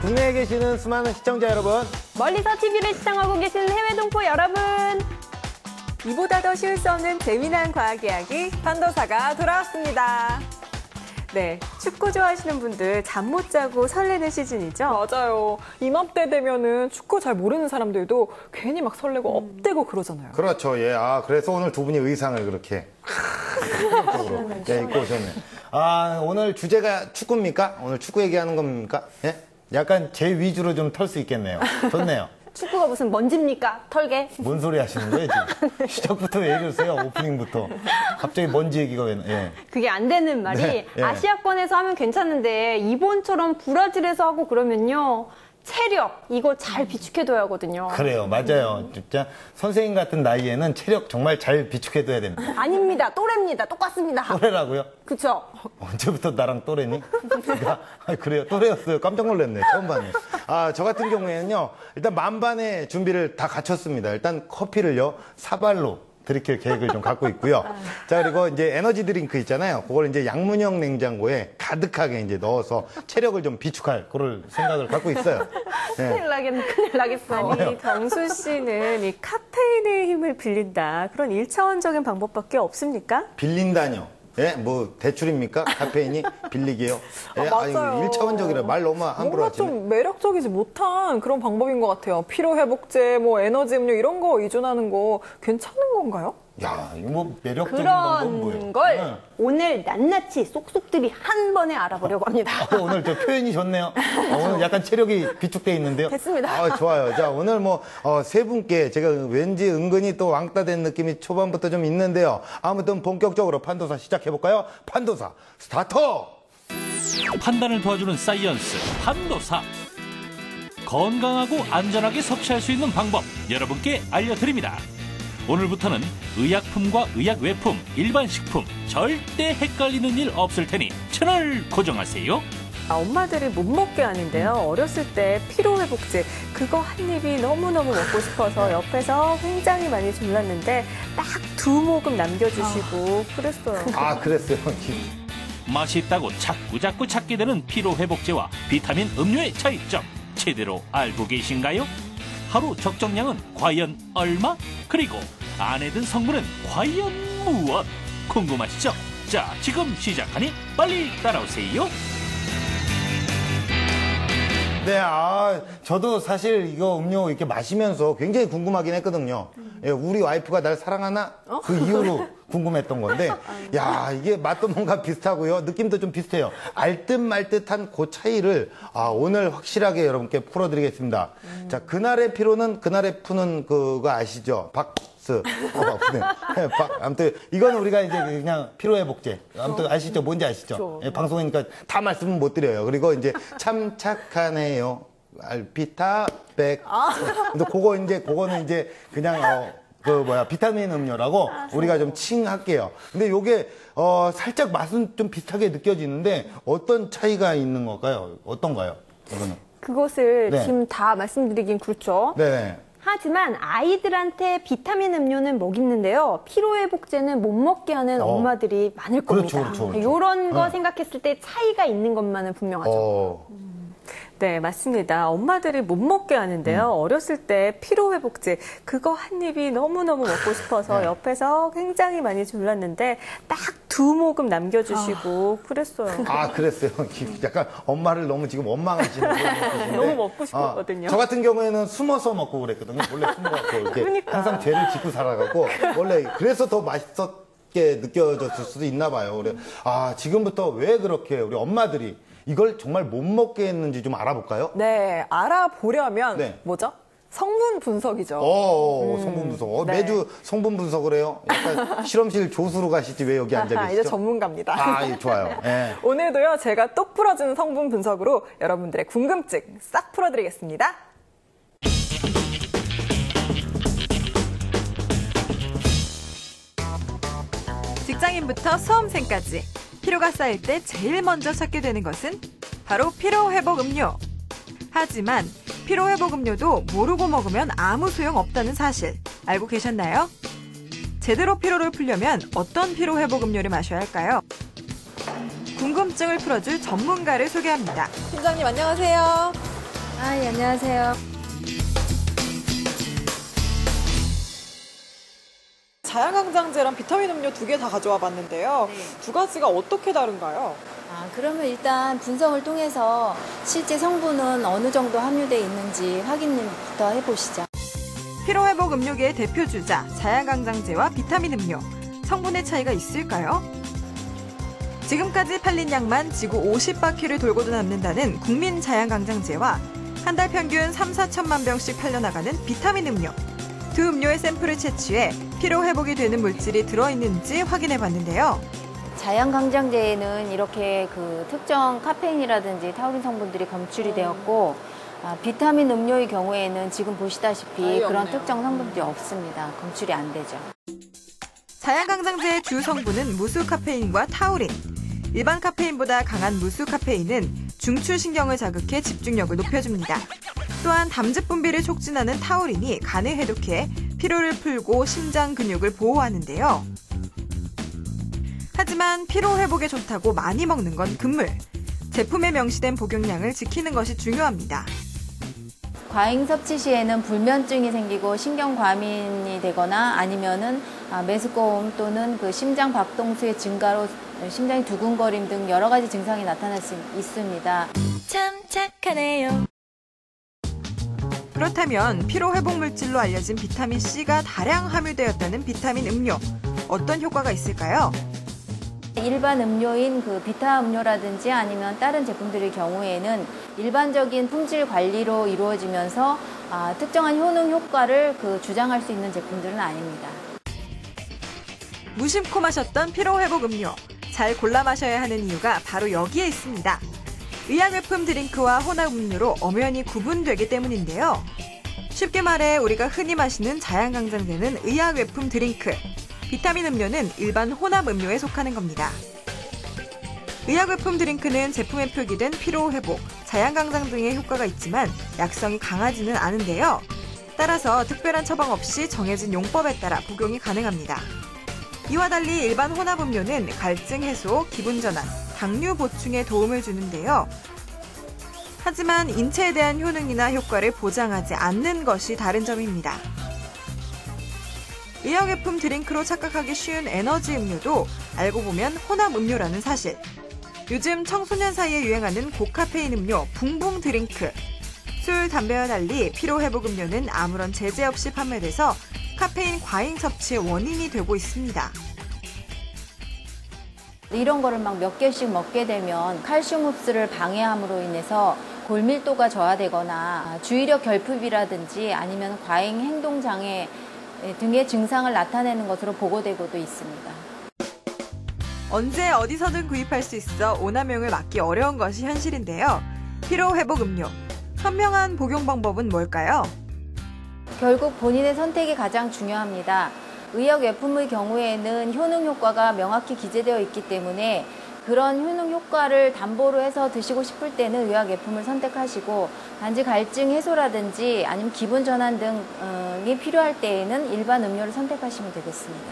국내에 계시는 수많은 시청자 여러분, 멀리서 TV를 시청하고 계시는 해외 동포 여러분, 이보다 더 쉬울 수 없는 재미난 과학 이야기 판도사가 돌아왔습니다. 네, 축구 좋아하시는 분들 잠 못 자고 설레는 시즌이죠? 맞아요. 이맘때 되면은 축구 잘 모르는 사람들도 괜히 막 설레고 업되고 그러잖아요. 그렇죠. 예. 그래서 오늘 두 분이 의상을 그렇게 예, 입고 오셨네. 오늘 주제가 축구입니까? 오늘 축구 얘기하는 겁니까? 예? 약간 제 위주로 좀 털 수 있겠네요. 좋네요. 축구가 무슨 먼지입니까? 털개? 뭔 소리 하시는 거예요, 지금? 시작부터 왜 이러세요? 오프닝부터. 갑자기 먼지 얘기가 왜, 예. 그게 안 되는 말이 네, 예. 아시아권에서 하면 괜찮은데 일본처럼 브라질에서 하고 그러면요. 체력, 이거 잘 비축해둬야 하거든요. 그래요, 맞아요. 진짜 선생님 같은 나이에는 체력 정말 잘 비축해둬야 됩니다. 아닙니다. 또래입니다. 똑같습니다. 또래라고요? 그쵸? 언제부터 나랑 또래니? 그래요, 또래였어요. 깜짝 놀랐네. 처음 봤네. 저 같은 경우에는요, 일단 만반의 준비를 다 갖췄습니다. 일단 커피를요, 사발로 들이킬 계획을 좀 갖고 있고요. 자, 그리고 이제 에너지 드링크 있잖아요. 그걸 이제 양문형 냉장고에 가득하게 이제 넣어서 체력을 좀 비축할 그럴 생각을 갖고 있어요. 네. 큰일 나겠어. 아니, 정수 씨는 이 카페인의 힘을 빌린다. 그런 1차원적인 방법밖에 없습니까? 빌린다뇨. 예, 뭐 대출입니까? 카페인이 빌리게요. 예, 맞아요. 1차원적이라 말 너무 함부로 뭔가 하시네. 좀 매력적이지 못한 그런 방법인 것 같아요. 피로회복제, 뭐 에너지 음료 이런 거 의존하는 거 괜찮은 건가요? 야, 이거 뭐 매력적인 방법은 뭐예요? 그런 걸 네. 오늘 낱낱이 쏙쏙들이 한 번에 알아보려고 합니다. 오늘 저 표현이 좋네요. 오늘 약간 체력이 비축돼 있는데요. 됐습니다. 좋아요. 자, 오늘 뭐 세 분께 제가 왠지 은근히 또 왕따 된 느낌이 초반부터 좀 있는데요. 아무튼 본격적으로 판도사 시작해볼까요? 판도사 스타트! 판단을 도와주는 사이언스 판도사. 건강하고 안전하게 섭취할 수 있는 방법 여러분께 알려드립니다. 오늘부터는 의약품과 의약외품, 일반 식품 절대 헷갈리는 일 없을 테니 채널 고정하세요. 엄마들이 못 먹게 하는데요. 어렸을 때 피로회복제 그거 한 입이 너무너무 먹고 싶어서 옆에서 굉장히 많이 졸랐는데 딱 2모금 남겨주시고 그랬어요. 그랬어요. 맛있다고 자꾸자꾸 찾게 되는 피로회복제와 비타민 음료의 차이점 제대로 알고 계신가요? 하루 적정량은 과연 얼마? 그리고 안에 든 성분은 과연 무엇? 궁금하시죠? 자, 지금 시작하니 빨리 따라오세요. 네, 저도 사실 이거 음료 이렇게 마시면서 굉장히 궁금하긴 했거든요. 예, 우리 와이프가 날 사랑하나? 그 이후로 궁금했던 건데, 야, 이게 맛도 뭔가 비슷하고요. 느낌도 좀 비슷해요. 알듯 말듯한 그 차이를 오늘 확실하게 여러분께 풀어드리겠습니다. 자, 그날의 피로는 그날의 푸는 그거 아시죠? 박스. 네, 아무튼 이거는 우리가 이제 그냥 피로회복제. 아무튼 아시죠? 뭔지 아시죠? 예, 방송이니까 다 말씀은 못 드려요. 그리고 이제 참 착하네요. 알피타백. 근데 그거는 이제 그냥 비타민 음료라고 우리가 좀 칭할게요. 근데 요게 살짝 맛은 좀 비슷하게 느껴지는데 어떤 차이가 있는 걸까요? 어떤가요? 이거는. 그것을 네. 지금 다 말씀드리긴 그렇죠. 네. 하지만 아이들한테 비타민 음료는 먹이는데요. 피로회복제는 못 먹게 하는 엄마들이 많을 겁니다. 그렇죠. 이런 거 생각했을 때 차이가 있는 것만은 분명하죠. 네, 맞습니다. 엄마들이 못 먹게 하는데요. 어렸을 때 피로회복제 그거 한 입이 너무너무 먹고 싶어서 옆에서 굉장히 많이 졸랐는데 딱 2모금 남겨주시고 그랬어요. 그랬어요. 약간 엄마를 너무 지금 원망하시는 그런 느낌인데. 너무 먹고 싶었거든요. 저 같은 경우에는 숨어서 먹고 그랬거든요. 원래 숨어갖고 이렇게 그러니까. 항상 죄를 짓고 살아가고 원래 그래서 더 맛있게 느껴졌을 수도 있나 봐요. 그래. 지금부터 왜 그렇게 우리 엄마들이 이걸 정말 못 먹게 했는지 좀 알아볼까요? 네, 알아보려면 네. 뭐죠? 성분 분석이죠. 성분 분석. 네. 매주 성분 분석을 해요. 약간 실험실 조수로 가시지 왜 여기 앉아 계시죠? 이제 전문가입니다. 예, 좋아요. 예. 오늘도요, 제가 똑 풀어주는 성분 분석으로 여러분들의 궁금증 싹 풀어드리겠습니다. 직장인부터 수험생까지 피로가 쌓일 때 제일 먼저 찾게 되는 것은 바로 피로회복 음료. 하지만 피로회복 음료도 모르고 먹으면 아무 소용 없다는 사실 알고 계셨나요? 제대로 피로를 풀려면 어떤 피로회복 음료를 마셔야 할까요? 궁금증을 풀어줄 전문가를 소개합니다. 팀장님 안녕하세요. 예, 안녕하세요. 자양강장제랑 비타민 음료 2개 다 가져와 봤는데요. 두 가지가 어떻게 다른가요? 그러면 일단 분석을 통해서 실제 성분은 어느 정도 함유되어 있는지 확인부터 해보시죠. 피로회복 음료계의 대표 주자 자양강장제와 비타민 음료. 성분의 차이가 있을까요? 지금까지 팔린 양만 지구 50바퀴를 돌고도 남는다는 국민 자양강장제와 한 달 평균 3, 4천만 병씩 팔려나가는 비타민 음료. 두 음료의 샘플을 채취해 피로회복이 되는 물질이 들어있는지 확인해봤는데요. 자양강장제에는 이렇게 그 특정 카페인이라든지 타우린 성분들이 검출이 되었고, 비타민 음료의 경우에는 지금 보시다시피 그런 특정 성분들이 없습니다. 검출이 안 되죠. 자양강장제의 주 성분은 무수 카페인과 타우린. 일반 카페인보다 강한 무수 카페인은 중추신경을 자극해 집중력을 높여줍니다. 또한 담즙 분비를 촉진하는 타우린이 간을 해독해 피로를 풀고 심장 근육을 보호하는데요. 하지만 피로 회복에 좋다고 많이 먹는 건 금물. 제품에 명시된 복용량을 지키는 것이 중요합니다. 과잉 섭취 시에는 불면증이 생기고 신경과민이 되거나 아니면은 메스꺼움 또는 그 심장 박동수의 증가로 심장이 두근거림 등 여러 가지 증상이 나타날 수 있습니다. 참 착하네요. 그렇다면 피로 회복 물질로 알려진 비타민 C가 다량 함유되었다는 비타민 음료. 어떤 효과가 있을까요? 일반 음료인 그 비타 음료라든지 아니면 다른 제품들의 경우에는 일반적인 품질 관리로 이루어지면서 특정한 효능 효과를 주장할 수 있는 제품들은 아닙니다. 무심코 마셨던 피로 회복 음료. 잘 골라 마셔야 하는 이유가 바로 여기에 있습니다. 의약외품 드링크와 혼합 음료로 엄연히 구분되기 때문인데요. 쉽게 말해 우리가 흔히 마시는 자양강장제는 의약외품 드링크, 비타민 음료는 일반 혼합 음료에 속하는 겁니다. 의약외품 드링크는 제품에 표기된 피로회복, 자양강장 등의 효과가 있지만 약성이 강하지는 않은데요. 따라서 특별한 처방 없이 정해진 용법에 따라 복용이 가능합니다. 이와 달리 일반 혼합 음료는 갈증 해소, 기분 전환, 당류 보충에 도움을 주는데요. 하지만 인체에 대한 효능이나 효과를 보장하지 않는 것이 다른 점입니다. 의약외품 드링크로 착각하기 쉬운 에너지 음료도 알고 보면 혼합 음료라는 사실. 요즘 청소년 사이에 유행하는 고카페인 음료 붕붕 드링크. 술, 담배와 달리 피로회복 음료는 아무런 제재 없이 판매돼서 카페인 과잉 섭취의 원인이 되고 있습니다. 이런 거를 막 몇 개씩 먹게 되면 칼슘 흡수를 방해함으로 인해서 골밀도가 저하되거나 주의력 결핍이라든지 아니면 과잉 행동 장애 등의 증상을 나타내는 것으로 보고되고도 있습니다. 언제 어디서든 구입할 수 있어 오남용을 막기 어려운 것이 현실인데요. 피로회복 음료. 현명한 복용 방법은 뭘까요? 결국 본인의 선택이 가장 중요합니다. 의약외품의 경우에는 효능 효과가 명확히 기재되어 있기 때문에 그런 효능 효과를 담보로 해서 드시고 싶을 때는 의약외품을 선택하시고 단지 갈증 해소라든지 아니면 기분 전환 등이 필요할 때에는 일반 음료를 선택하시면 되겠습니다.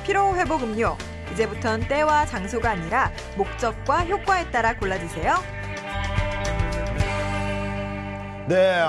피로회복 음료. 이제부턴 때와 장소가 아니라 목적과 효과에 따라 골라주세요. 네,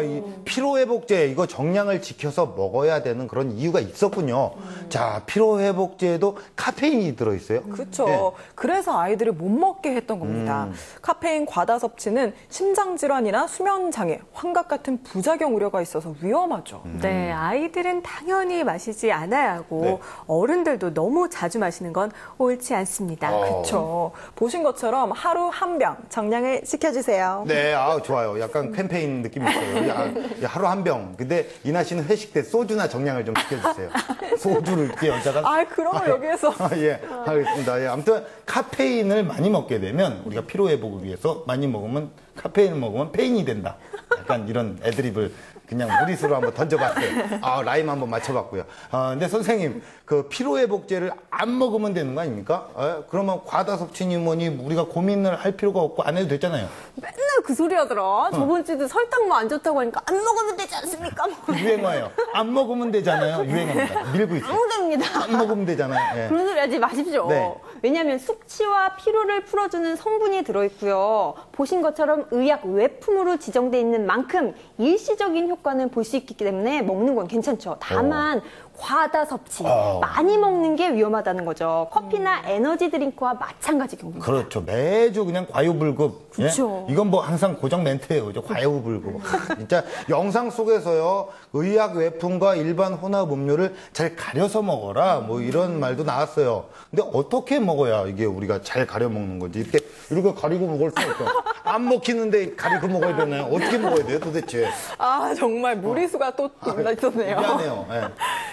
이 피로회복제 이거 정량을 지켜서 먹어야 되는 그런 이유가 있었군요. 자, 피로회복제에도 카페인이 들어있어요. 그렇죠. 네. 그래서 아이들을 못 먹게 했던 겁니다. 카페인 과다 섭취는 심장질환이나 수면장애, 환각 같은 부작용 우려가 있어서 위험하죠. 네, 아이들은 당연히 마시지 않아야 하고 네. 어른들도 너무 자주 마시는 건 옳지 않습니다. 그렇죠. 보신 것처럼 하루 한 병 정량을 지켜주세요. 네, 좋아요. 약간 캠페인 느낌이 있어요. 야, 하루 한 병. 근데 이나 씨는 회식 때 소주나 정량을 좀 지켜주세요. 소주를 이렇게 여자가. 그런 걸 여기에서. 예, 알겠습니다. 예, 아무튼 카페인을 많이 먹게 되면 우리가 피로회복을 위해서 많이 먹으면 카페인을 먹으면 페인이 된다. 약간 이런 애드립을 그냥 무리수로 한번 던져봤어요. 라임 한번 맞춰봤고요. 근데 선생님, 그 피로회복제를 안 먹으면 되는 거 아닙니까? 그러면 과다 섭취니 뭐니 우리가 고민을 할 필요가 없고 안 해도 되잖아요. 맨날 그 소리 하더라. 저번 주도 설탕 뭐 안 좋다고 하니까 안 먹으면 되지 않습니까? 유행어예요. 안 먹으면 되잖아요. 유행어입니다. 밀고 있어요. 안 됩니다. 안 먹으면 되잖아요. 예. 그런 소리 하지 마십시오. 네. 왜냐하면 숙취와 피로를 풀어주는 성분이 들어있고요. 보신 것처럼 의약 외품으로 지정돼 있는 만큼 일시적인 효과는 볼 수 있기 때문에 먹는 건 괜찮죠. 다만 과다 섭취, 많이 먹는 게 위험하다는 거죠. 커피나 에너지 드링크와 마찬가지 경우입니다. 그렇죠. 매주 그냥 과유불급. 그렇죠. 예? 이건 뭐 항상 고정 멘트예요. 그죠? 과유불급. 진짜 영상 속에서요, 의약 외품과 일반 혼합 음료를 잘 가려서 먹어라. 뭐 이런 말도 나왔어요. 근데 어떻게 먹어야 이게 우리가 잘 가려 먹는 건지. 이렇게 가리고 먹을 수 없죠. 안 먹히는데 가리고 먹어야 되나요? 어떻게 먹어야 돼요, 도대체? 아, 정말 무리수가 또 있었네요. 미안해요. 예.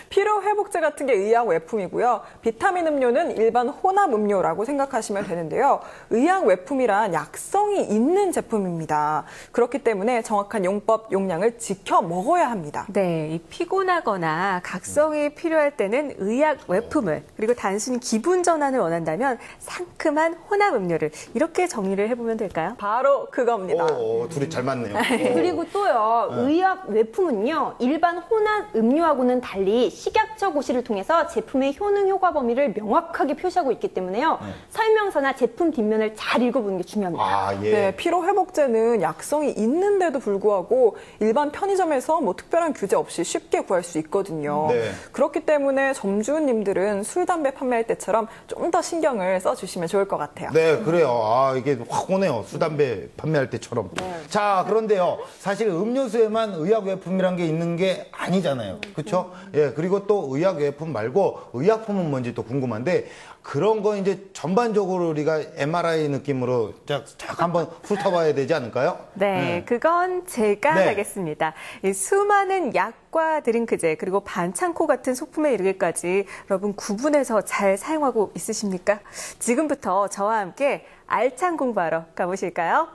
피로 회복제 같은 게 의약 외품이고요. 비타민 음료는 일반 혼합 음료라고 생각하시면 되는데요. 의약 외품이란 약성이 있는 제품입니다. 그렇기 때문에 정확한 용법, 용량을 지켜 먹어야 합니다. 네, 이 피곤하거나 각성이 필요할 때는 의약 외품을, 그리고 단순히 기분 전환을 원한다면 상큼한 혼합 음료를, 이렇게 정리를 해보면 될까요? 바로 그겁니다. 둘이 잘 맞네요. 그리고 또요, 의약 외품은요, 일반 혼합 음료하고는 달리 식약처 고시를 통해서 제품의 효능 효과 범위를 명확하게 표시하고 있기 때문에요. 설명서나 제품 뒷면을 잘 읽어보는 게 중요합니다. 아, 예. 네, 피로 회복제는 약성이 있는데도 불구하고 일반 편의점에서 뭐 특별한 규제 없이 쉽게 구할 수 있거든요. 네. 그렇기 때문에 점주님들은 술, 담배 판매할 때처럼 좀 더 신경을 써주시면 좋을 것 같아요. 네, 그래요. 아, 이게 확 오네요. 술, 담배 판매할 때처럼. 자, 그런데요. 사실 음료수에만 의약 외품이란 게 있는 게 아니잖아요. 그렇죠? 예, 그리고 또 의약 외품 말고 의약품은 뭔지 또 궁금한데 그런 거 이제 전반적으로 우리가 MRI 느낌으로 쫙 한번 훑어봐야 되지 않을까요? 네, 그건 제가 네. 하겠습니다. 이 수많은 약과 드링크제, 그리고 반창고 같은 소품에 이르기까지 여러분 구분해서 잘 사용하고 있으십니까? 지금부터 저와 함께 알찬 공부하러 가보실까요?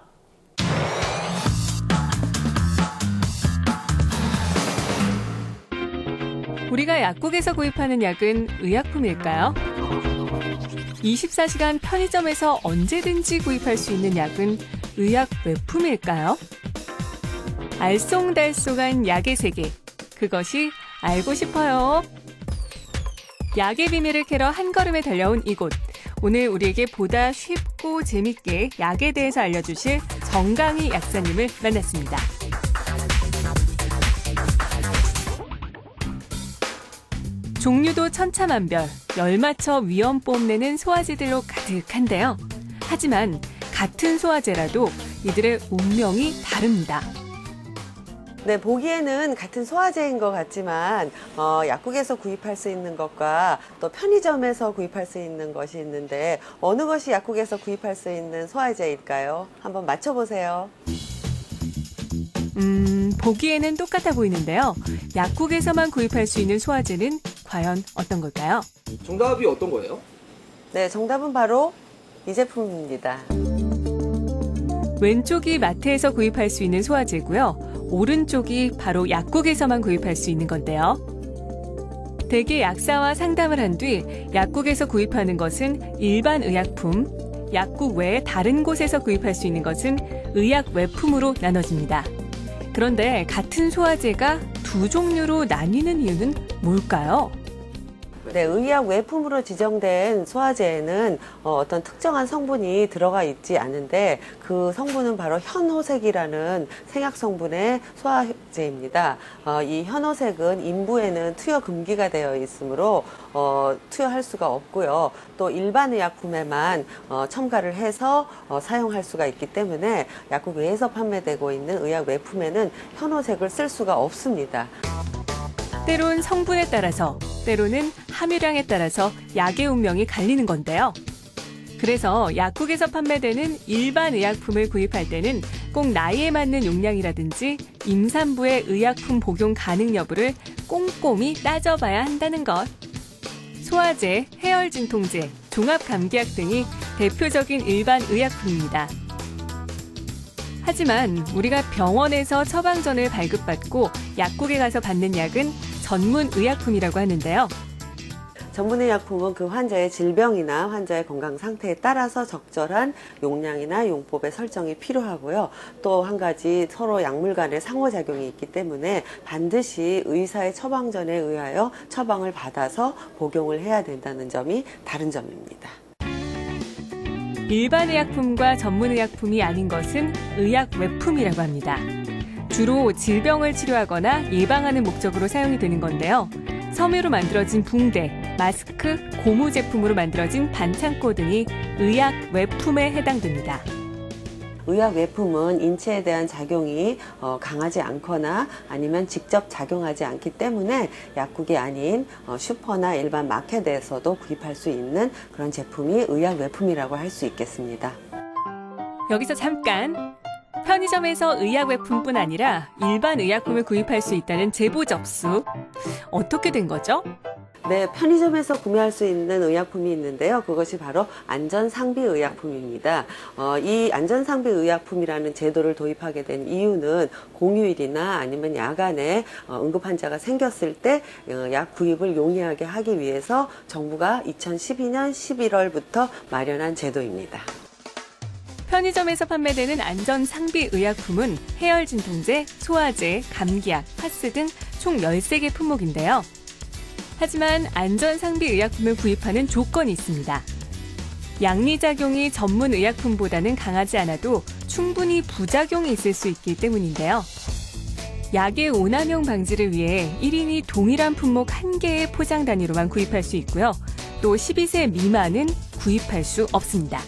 우리가 약국에서 구입하는 약은 의약품일까요? 24시간 편의점에서 언제든지 구입할 수 있는 약은 의약 외품일까요? 알쏭달쏭한 약의 세계, 그것이 알고 싶어요. 약의 비밀을 캐러 한 걸음에 달려온 이곳. 오늘 우리에게 보다 쉽고 재밌게 약에 대해서 알려주실 정강희 약사님을 만났습니다. 종류도 천차만별, 열맞춰 위험 뽐내는 소화제들로 가득한데요. 하지만 같은 소화제라도 이들의 운명이 다릅니다. 네, 보기에는 같은 소화제인 것 같지만 약국에서 구입할 수 있는 것과 또 편의점에서 구입할 수 있는 것이 있는데 어느 것이 약국에서 구입할 수 있는 소화제일까요? 한번 맞춰보세요. 보기에는 똑같아 보이는데요. 약국에서만 구입할 수 있는 소화제는 과연 어떤 걸까요? 정답이 어떤 거예요? 네, 정답은 바로 이 제품입니다. 왼쪽이 마트에서 구입할 수 있는 소화제고요. 오른쪽이 바로 약국에서만 구입할 수 있는 건데요. 대개 약사와 상담을 한 뒤 약국에서 구입하는 것은 일반 의약품, 약국 외에 다른 곳에서 구입할 수 있는 것은 의약 외품으로 나눠집니다. 그런데 같은 소화제가 두 종류로 나뉘는 이유는 뭘까요? 네, 의약 외품으로 지정된 소화제에는 어떤 특정한 성분이 들어가 있지 않은데 그 성분은 바로 현호색이라는 생약 성분의 소화제입니다. 이 현호색은 인부에는 투여 금기가 되어 있으므로 투여할 수가 없고요. 또 일반 의약품에만 첨가를 해서 사용할 수가 있기 때문에 약국 외에서 판매되고 있는 의약 외품에는 현호색을 쓸 수가 없습니다. 때론 성분에 따라서, 때로는 함유량에 따라서 약의 운명이 갈리는 건데요. 그래서 약국에서 판매되는 일반 의약품을 구입할 때는 꼭 나이에 맞는 용량이라든지 임산부의 의약품 복용 가능 여부를 꼼꼼히 따져봐야 한다는 것. 소화제, 해열 진통제, 종합 감기약 등이 대표적인 일반 의약품입니다. 하지만 우리가 병원에서 처방전을 발급받고 약국에 가서 받는 약은 전문 의약품이라고 하는데요. 전문의약품은 그 환자의 질병이나 환자의 건강 상태에 따라서 적절한 용량이나 용법의 설정이 필요하고요. 또 한 가지 서로 약물 간의 상호작용이 있기 때문에 반드시 의사의 처방전에 의하여 처방을 받아서 복용을 해야 된다는 점이 다른 점입니다. 일반 의약품과 전문 의약품이 아닌 것은 의약 외품이라고 합니다. 주로 질병을 치료하거나 예방하는 목적으로 사용이 되는 건데요. 섬유로 만들어진 붕대, 마스크, 고무 제품으로 만들어진 반창고 등이 의약 외품에 해당됩니다. 의약 외품은 인체에 대한 작용이 강하지 않거나 아니면 직접 작용하지 않기 때문에 약국이 아닌 슈퍼나 일반 마켓에서도 구입할 수 있는 그런 제품이 의약 외품이라고 할 수 있겠습니다. 여기서 잠깐! 편의점에서 의약 외품뿐 아니라 일반 의약품을 구입할 수 있다는 제보 접수. 어떻게 된 거죠? 네, 편의점에서 구매할 수 있는 의약품이 있는데요. 그것이 바로 안전상비의약품입니다. 이 안전상비의약품이라는 제도를 도입하게 된 이유는 공휴일이나 아니면 야간에 응급환자가 생겼을 때 약 구입을 용이하게 하기 위해서 정부가 2012년 11월부터 마련한 제도입니다. 편의점에서 판매되는 안전상비의약품은 해열진통제, 소화제, 감기약, 파스 등 총 13개 품목인데요. 하지만 안전상비의약품을 구입하는 조건이 있습니다. 양리작용이 전문 의약품보다는 강하지 않아도 충분히 부작용이 있을 수 있기 때문인데요. 약의 오남용 방지를 위해 1인이 동일한 품목 1개의 포장 단위로만 구입할 수 있고요. 또 12세 미만은 구입할 수 없습니다.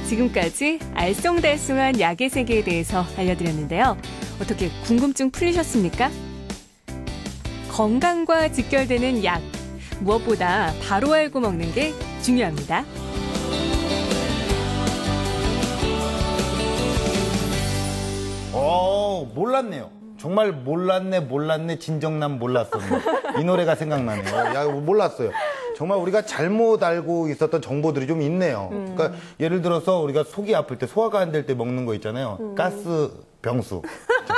지금까지 알쏭달쏭한 약의 세계에 대해서 알려드렸는데요. 어떻게 궁금증 풀리셨습니까? 건강과 직결되는 약, 무엇보다 바로 알고 먹는 게 중요합니다. 몰랐네요. 정말 몰랐네, 진정남 몰랐었네. 이 노래가 생각나네요. 야, 몰랐어요. 정말 우리가 잘못 알고 있었던 정보들이 좀 있네요. 그러니까 예를 들어서 우리가 속이 아플 때, 소화가 안 될 때 먹는 거 있잖아요. 가스 병수.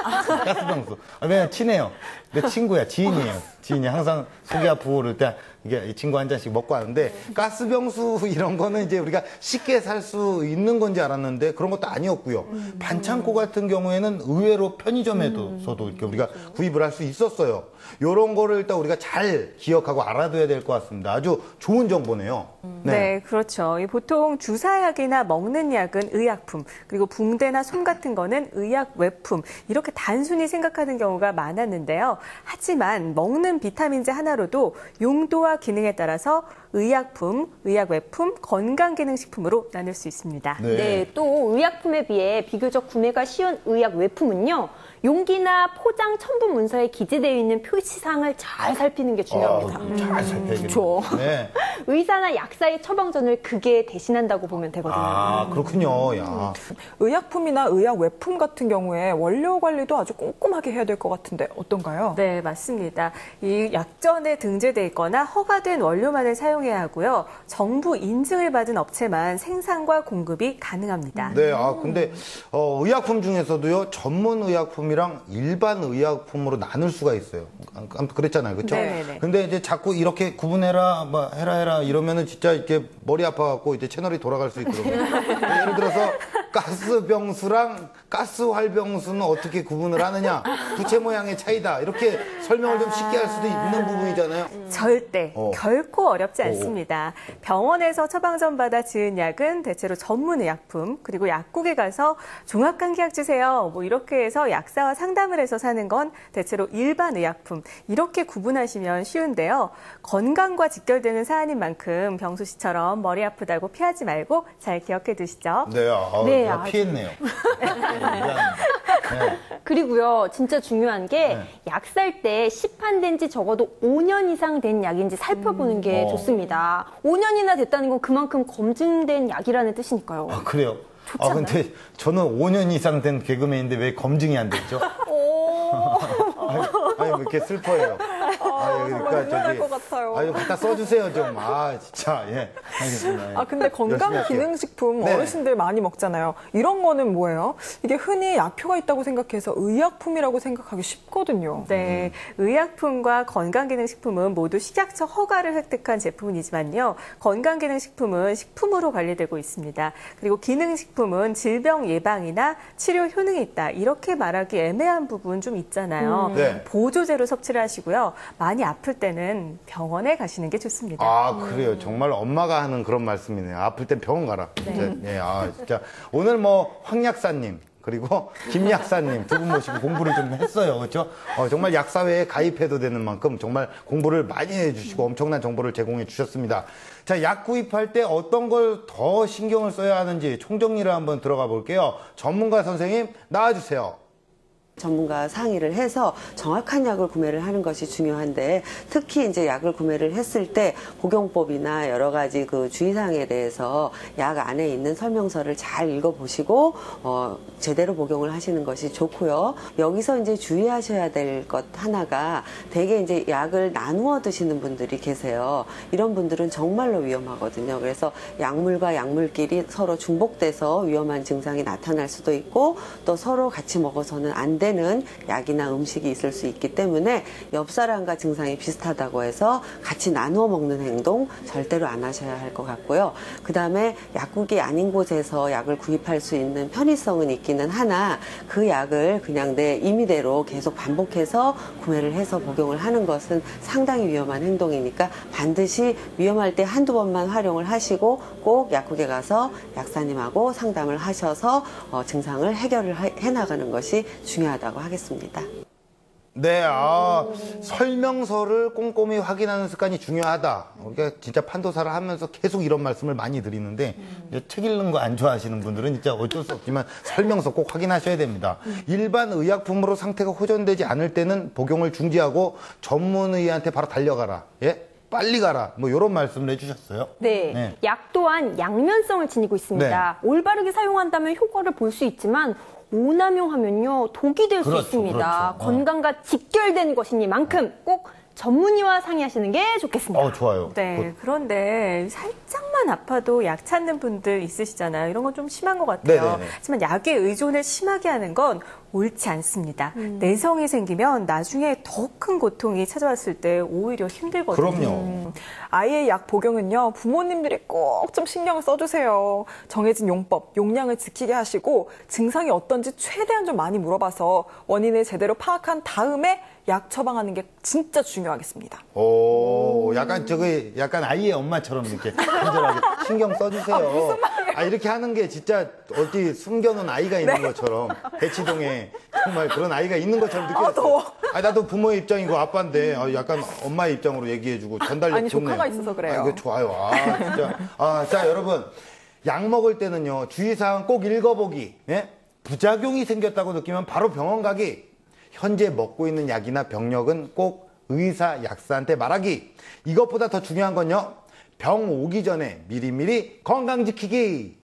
가스병수. 왜냐면 친해요. 내 친구야, 지인이 항상 속이 아프고 그럴 때 이게 이 친구 한 잔씩 먹고 하는데 가스병수 이런 거는 이제 우리가 쉽게 살 수 있는 건지 알았는데 그런 것도 아니었고요. 반창고 같은 경우에는 의외로 편의점에서도 이렇게 우리가 구입을 할 수 있었어요. 이런 거를 일단 우리가 잘 기억하고 알아둬야 될 것 같습니다. 아주 좋은 정보네요. 네, 그렇죠. 보통 주사약이나 먹는 약은 의약품, 그리고 붕대나 솜 같은 거는 의약 외품, 이렇게 단순히 생각하는 경우가 많았는데요. 하지만 먹는 비타민제 하나로도 용도와 기능에 따라서 의약품, 의약 외품, 건강기능식품으로 나눌 수 있습니다. 네, 또 의약품에 비해 비교적 구매가 쉬운 의약 외품은요. 용기나 포장 첨부 문서에 기재되어 있는 표시사항을 잘 살피는 게 중요합니다. 잘 살펴야겠죠. 네. 의사나 약사의 처방전을 그게 대신한다고 보면 되거든요. 아, 그렇군요. 야. 의약품이나 의약 외품 같은 경우에 원료 관리도 아주 꼼꼼하게 해야 될 것 같은데 어떤가요? 네, 맞습니다. 이 약전에 등재돼 있거나 허가된 원료만을 사용해야 하고요. 정부 인증을 받은 업체만 생산과 공급이 가능합니다. 네, 근데 의약품 중에서도요, 전문 의약품이랑 일반 의약품으로 나눌 수가 있어요. 아무튼 그랬잖아요, 그렇죠? 네네네. 근데 이제 자꾸 이렇게 구분해라, 뭐 해라 이러면은 진짜 이렇게 머리 아파갖고 이제 채널이 돌아갈 수 있거든요. 예를 들어서 가스병수랑 가스활병수는 어떻게 구분을 하느냐, 부채 모양의 차이다, 이렇게 설명을 좀 쉽게 할 수도 있는 부분이잖아요. 절대, 결코 어렵지 않습니다. 병원에서 처방전 받아 지은 약은 대체로 전문 의약품, 그리고 약국에 가서 종합감기약 주세요, 뭐 이렇게 해서 약사와 상담을 해서 사는 건 대체로 일반 의약품, 이렇게 구분하시면 쉬운데요. 건강과 직결되는 사안인 만큼 병수 씨처럼 머리 아프다고 피하지 말고 잘 기억해 두시죠. 네, 내가 피했네요. 그리고요, 진짜 중요한 게 약 살 때 시판된 지 적어도 5년 이상 된 약인지 살펴보는 게 좋습니다. 5년이나 됐다는 건 그만큼 검증된 약이라는 뜻이니까요. 아, 그래요? 근데 저는 5년 이상 된 개그맨인데 왜 검증이 안 됐죠? 아니, 왜 이렇게 슬퍼해요? 그러니까 것 같아요. 갖다 써주세요, 좀. 진짜, 예. 알겠습니다. 근데 건강기능식품 어르신들 많이 먹잖아요. 이런 거는 뭐예요? 이게 흔히 약효가 있다고 생각해서 의약품이라고 생각하기 쉽거든요. 네, 의약품과 건강기능식품은 모두 식약처 허가를 획득한 제품이지만요. 건강기능식품은 식품으로 관리되고 있습니다. 그리고 기능식품은 질병 예방이나 치료 효능이 있다, 이렇게 말하기 애매한 부분 좀 있잖아요. 보조제로 섭취를 하시고요. 많이 많이 아플 때는 병원에 가시는 게 좋습니다. 아, 그래요. 정말 엄마가 하는 그런 말씀이네요. 아플 땐 병원 가라. 진짜, 진짜. 오늘 뭐, 황 약사님, 그리고 김 약사님 두 분 모시고 공부를 좀 했어요. 그렇죠? 정말 약사회에 가입해도 되는 만큼 정말 공부를 많이 해주시고 엄청난 정보를 제공해 주셨습니다. 자, 약 구입할 때 어떤 걸 더 신경을 써야 하는지 총정리를 한번 들어가 볼게요. 전문가 선생님 나와주세요. 전문가 상의를 해서 정확한 약을 구매를 하는 것이 중요한데, 특히 이제 약을 구매를 했을 때 복용법이나 여러 가지 그 주의사항에 대해서 약 안에 있는 설명서를 잘 읽어보시고 제대로 복용을 하시는 것이 좋고요. 여기서 이제 주의하셔야 될 것 하나가, 대개 이제 약을 나누어 드시는 분들이 계세요. 이런 분들은 정말로 위험하거든요. 그래서 약물과 약물끼리 서로 중복돼서 위험한 증상이 나타날 수도 있고, 또 서로 같이 먹어서는 안 되는 약이나 음식이 있을 수 있기 때문에 옆 사람과 증상이 비슷하다고 해서 같이 나누어 먹는 행동 절대로 안 하셔야 할 것 같고요. 그 다음에 약국이 아닌 곳에서 약을 구입할 수 있는 편의성은 있기는 하나, 그 약을 그냥 내 임의대로 계속 반복해서 구매를 해서 복용을 하는 것은 상당히 위험한 행동이니까 반드시 위험할 때 한두 번만 활용을 하시고 꼭 약국에 가서 약사님하고 상담을 하셔서 증상을 해결을 해나가는 것이 중요하다고 하겠습니다. 네, 설명서를 꼼꼼히 확인하는 습관이 중요하다. 우리가 진짜 판도사를 하면서 계속 이런 말씀을 많이 드리는데, 이제 책 읽는 거 안 좋아하시는 분들은 진짜 어쩔 수 없지만 설명서 꼭 확인하셔야 됩니다. 일반 의약품으로 상태가 호전되지 않을 때는 복용을 중지하고 전문의한테 바로 달려가라. 예? 빨리 가라. 뭐 이런 말씀을 해주셨어요. 네. 약 또한 양면성을 지니고 있습니다. 올바르게 사용한다면 효과를 볼 수 있지만 오남용하면요 독이 될 수 있습니다. 건강과 직결된 것이니만큼 꼭 전문의와 상의하시는 게 좋겠습니다. 좋아요. 네, 그런데 살짝만 아파도 약 찾는 분들 있으시잖아요. 이런 건 좀 심한 것 같아요. 네네네. 하지만 약에 의존을 심하게 하는 건 옳지 않습니다. 내성이 생기면 나중에 더 큰 고통이 찾아왔을 때 오히려 힘들거든요. 그럼요. 아이의 약 복용은요, 부모님들이 꼭 좀 신경을 써주세요. 정해진 용법, 용량을 지키게 하시고 증상이 어떤지 최대한 좀 많이 물어봐서 원인을 제대로 파악한 다음에 약 처방하는 게 진짜 중요하겠습니다. 약간 아이의 엄마처럼 이렇게 간절하게 신경 써주세요. 무슨 말이에요? 이렇게 하는 게 진짜 어디 숨겨놓은 아이가 있는 것처럼, 대치동에 정말 그런 아이가 있는 것처럼 느껴졌어요. 더워. 나도 부모의 입장이고 아빠인데 약간 엄마의 입장으로 얘기해주고 전달력 아니, 좋네요. 조카가 있어서 그래요. 이거 좋아요. 진짜. 자, 여러분. 약 먹을 때는요, 주의사항 꼭 읽어보기. 예? 부작용이 생겼다고 느끼면 바로 병원 가기. 현재 먹고 있는 약이나 병력은 꼭 의사, 약사한테 말하기. 이것보다 더 중요한 건요, 병 오기 전에 미리미리 건강 지키기.